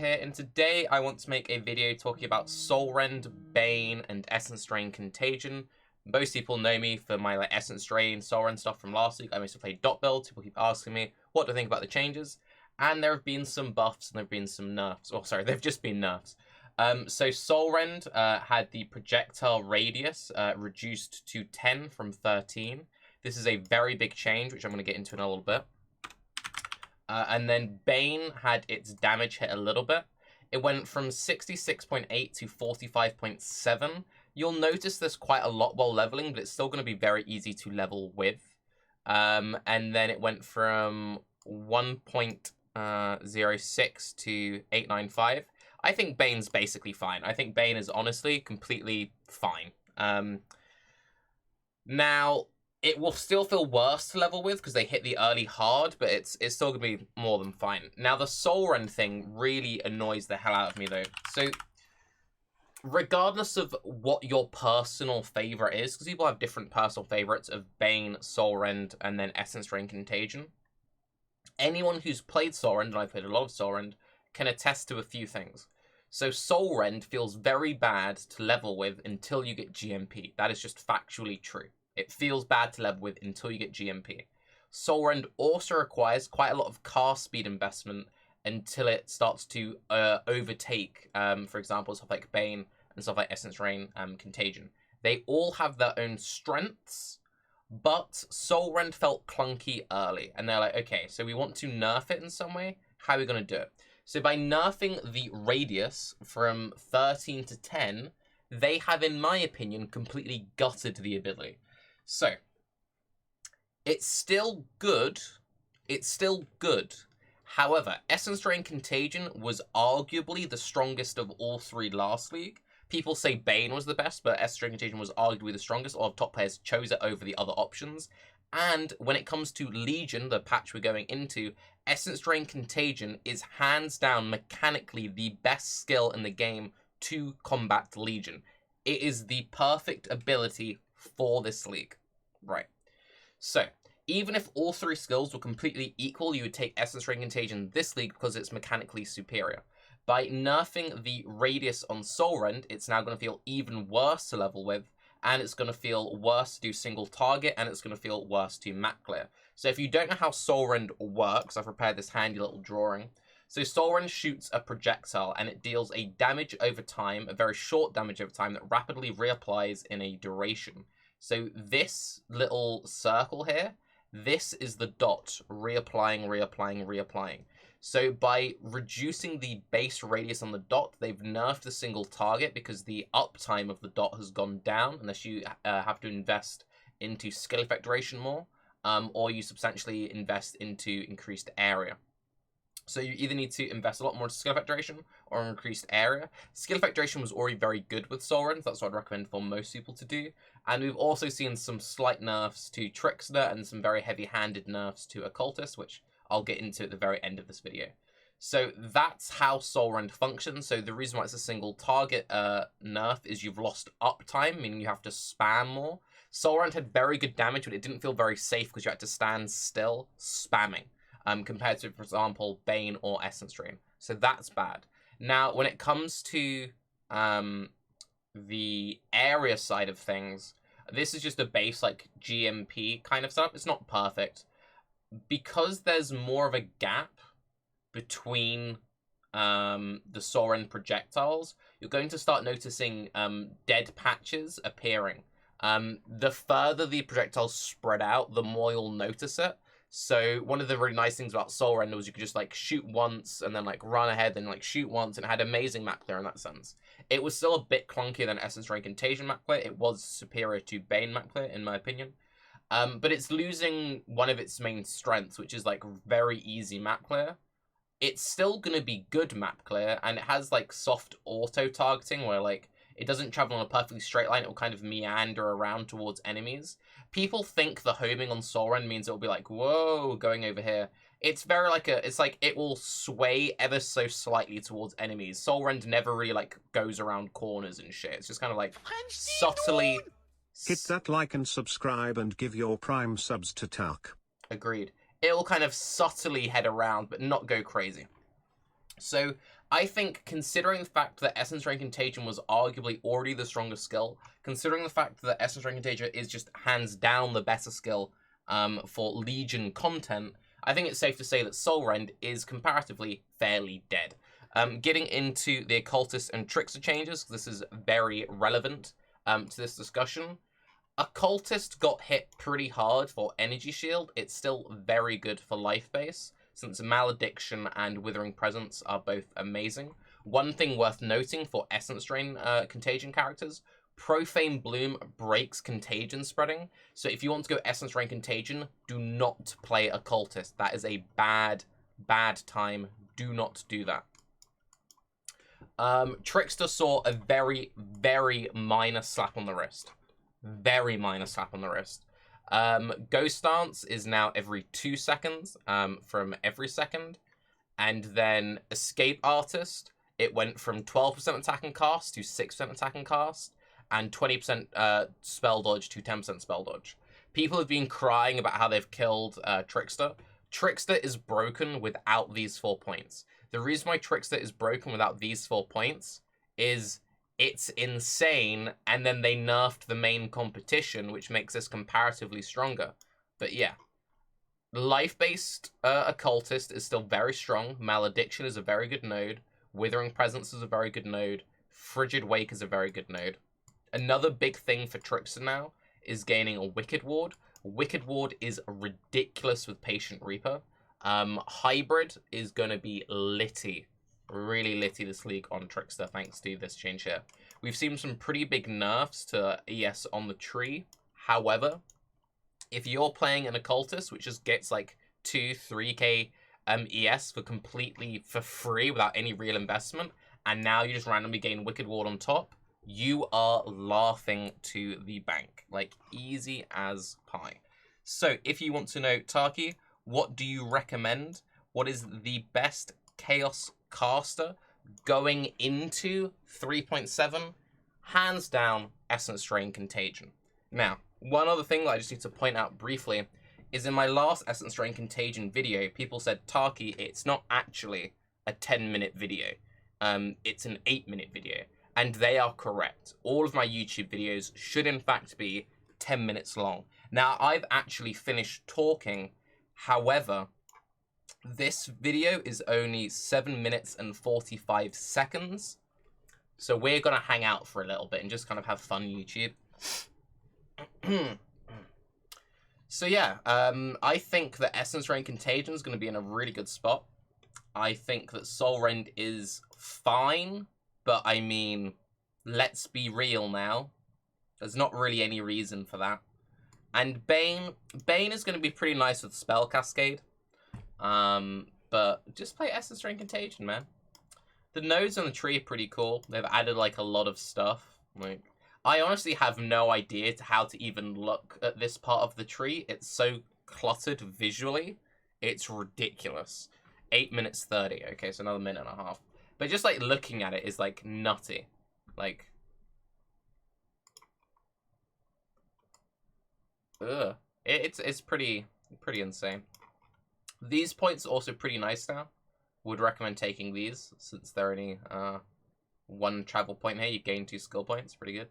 here, and today I want to make a video talking about Soulrend, Bane, and Essence Drain Contagion. Most people know me for my Essence Drain, Soulrend stuff from last week. I mostly played dot builds. People keep asking me what do I think about the changes, and there have been some buffs and there have been some nerfs. Oh, sorry, they've just been nerfs. So Soulrend had the projectile radius reduced to 10 from 13. This is a very big change, which I'm going to get into in a little bit. And then Bane had its damage hit a little bit. It went from 66.8 to 45.7. You'll notice this quite a lot while leveling, but it's still going to be very easy to level with. And then it went from 1.06 to 895. I think Bane's basically fine. I think Bane is honestly completely fine. Now, it will still feel worse to level with because they hit the early hard, but it's still going to be more than fine. Now, the Soulrend thing really annoys the hell out of me, though. So, regardless of what your personal favorite is, because people have different personal favorites of Bane, Soulrend, and then Essence Drain Contagion, anyone who's played Soulrend, and I've played a lot of Soulrend, can attest to a few things. So, Soulrend feels very bad to level with until you get GMP. That is just factually true. It feels bad to level with until you get GMP. Soulrend also requires quite a lot of cast speed investment until it starts to overtake, for example, stuff like Bane and stuff like Essence Drain Contagion. They all have their own strengths, but Soulrend felt clunky early. And they're like, okay, so we want to nerf it in some way. How are we going to do it? So by nerfing the radius from 13 to 10, they have, in my opinion, completely gutted the ability. So, it's still good. It's still good. However, Essence Drain Contagion was arguably the strongest of all three last league. People say Bane was the best, but Essence Drain Contagion was arguably the strongest. A lot of top players chose it over the other options. And when it comes to Legion, the patch we're going into, Essence Drain Contagion is hands down mechanically the best skill in the game to combat Legion. It is the perfect ability for this league. Right. So, even if all three skills were completely equal, you would take Essence Drain Contagion this league because it's mechanically superior. By nerfing the radius on Soulrend, it's now going to feel even worse to level with, and it's going to feel worse to do single target, and it's going to feel worse to map clear. So if you don't know how Soulrend works, I've prepared this handy little drawing. So Soulrend shoots a projectile, and it deals a damage over time, a very short damage over time, that rapidly reapplies in a duration. So this little circle here, this is the dot reapplying, reapplying, reapplying. So by reducing the base radius on the dot, they've nerfed the single target because the uptime of the dot has gone down unless you have to invest into skill effect duration more, or you substantially invest into increased area. So you either need to invest a lot more in skill effect duration or increased area. Skill effect duration was already very good with Soulrend. That's what I'd recommend for most people to do. And we've also seen some slight nerfs to Trickster and some very heavy-handed nerfs to Occultist, which I'll get into at the very end of this video. So that's how Soulrend functions. So the reason why it's a single target nerf is you've lost uptime, meaning you have to spam more. Soulrend had very good damage, but it didn't feel very safe because you had to stand still spamming. Compared to, for example, Bane or Essence Drain. So that's bad. Now, when it comes to the area side of things, this is just a base, GMP kind of setup. It's not perfect. Because there's more of a gap between the Soulrend projectiles, you're going to start noticing dead patches appearing. The further the projectiles spread out, the more you'll notice it. So one of the really nice things about Soulrend was you could just shoot once and then run ahead and shoot once, and it had amazing map clear in that sense. It was still a bit clunkier than Essence Drain Contagion map clear. It was superior to Bane map clear in my opinion. But it's losing one of its main strengths, which is very easy map clear. It's still gonna be good map clear, and it has soft auto targeting where it doesn't travel on a perfectly straight line. It will kind of meander around towards enemies. People think the homing on Soulrend means it will be whoa, going over here. It's very it will sway ever so slightly towards enemies. Soulrend never really goes around corners and shit. It's just kind of subtly. Hit that like and subscribe and give your prime subs to Tarke. Agreed. It will kind of subtly head around, but not go crazy. So I think, considering the fact that Essence Rain Contagion was arguably already the strongest skill, considering the fact that Essence Rain Contagion is just hands down the better skill for Legion content, I think it's safe to say that Soulrend is comparatively fairly dead. Getting into the Occultist and Trickster changes, this is very relevant to this discussion. Occultist got hit pretty hard for Energy Shield. It's still very good for Life Base, since Malediction and Withering Presence are both amazing. One thing worth noting for Essence Drain Contagion characters, Profane Bloom breaks Contagion spreading, so if you want to go Essence Drain Contagion, do not play Occultist. That is a bad, bad time. Do not do that. Trickster saw a very, very minor slap on the wrist. Very minor slap on the wrist. Ghost Dance is now every 2 seconds from every second. And then Escape Artist, it went from 12% attack and cast to 6% attack and cast. And 20% spell dodge to 10% spell dodge. People have been crying about how they've killed Trickster. Trickster is broken without these 4 points. The reason why Trickster is broken without these 4 points is it's insane, and then they nerfed the main competition, which makes this comparatively stronger. But yeah, life-based Occultist is still very strong. Malediction is a very good node. Withering Presence is a very good node. Frigid Wake is a very good node. Another big thing for Trickster now is gaining a Wicked Ward. Wicked Ward is ridiculous with Patient Reaper. Hybrid is going to be litty. Really litty this league on Trickster thanks to this change here. We've seen some pretty big nerfs to ES on the tree. However, if you're playing an Occultist, which just gets like 2-3k ES for free without any real investment, and now you just randomly gain Wicked Ward on top, you are laughing to the bank. Like, easy as pie. So, if you want to know, Tarke, what do you recommend? What is the best Chaos caster going into 3.7? Hands down, Essence Drain Contagion. Now, one other thing that I just need to point out briefly is in my last Essence Drain Contagion video, people said, Tarke, it's not actually a 10-minute video. It's an 8-minute video. And they are correct. All of my YouTube videos should in fact be 10 minutes long. Now, I've actually finished talking. However, this video is only 7 minutes and 45 seconds. So we're going to hang out for a little bit and just kind of have fun, YouTube. So yeah, I think that Essence Rain Contagion is going to be in a really good spot. I think that Soulrend is fine, but I mean, let's be real now. There's not really any reason for that. And Bane is going to be pretty nice with Spell Cascade. But just play Essence Rain Contagion, man. The nodes on the tree are pretty cool. They've added like a lot of stuff. Like, I honestly have no idea how to even look at this part of the tree. It's so cluttered visually. It's ridiculous. 8 minutes 30. Okay, so another minute and a half. But just like looking at it is like nutty. Like, ugh. It's pretty insane. These points are also pretty nice now. Would recommend taking these since they're only 1 travel point here. You gain 2 skill points. Pretty good.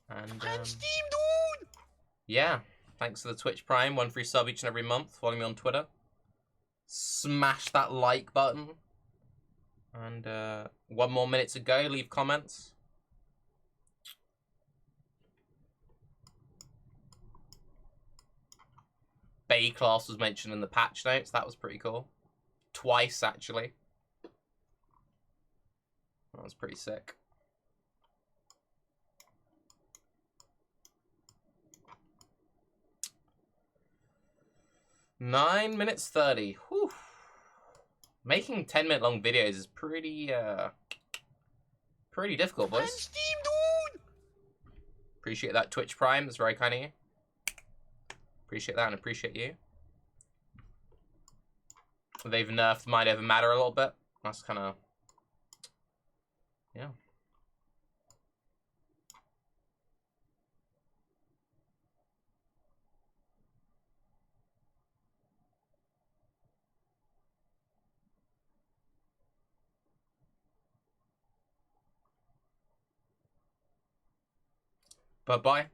And Steam, dude! Yeah, thanks for the Twitch Prime. 1 free sub each and every month. Follow me on Twitter. Smash that like button. And 1 more minute to go. Leave comments. Bay class was mentioned in the patch notes. That was pretty cool. Twice, actually. That was pretty sick. Nine minutes 30. Whew. Making 10-minute long videos is pretty difficult, boys. Steam, dude! Appreciate that Twitch Prime. That's very kind of you. Appreciate that and appreciate you. They've nerfed Might Ever Matter a little bit. That's kind of... yeah. Bye-bye.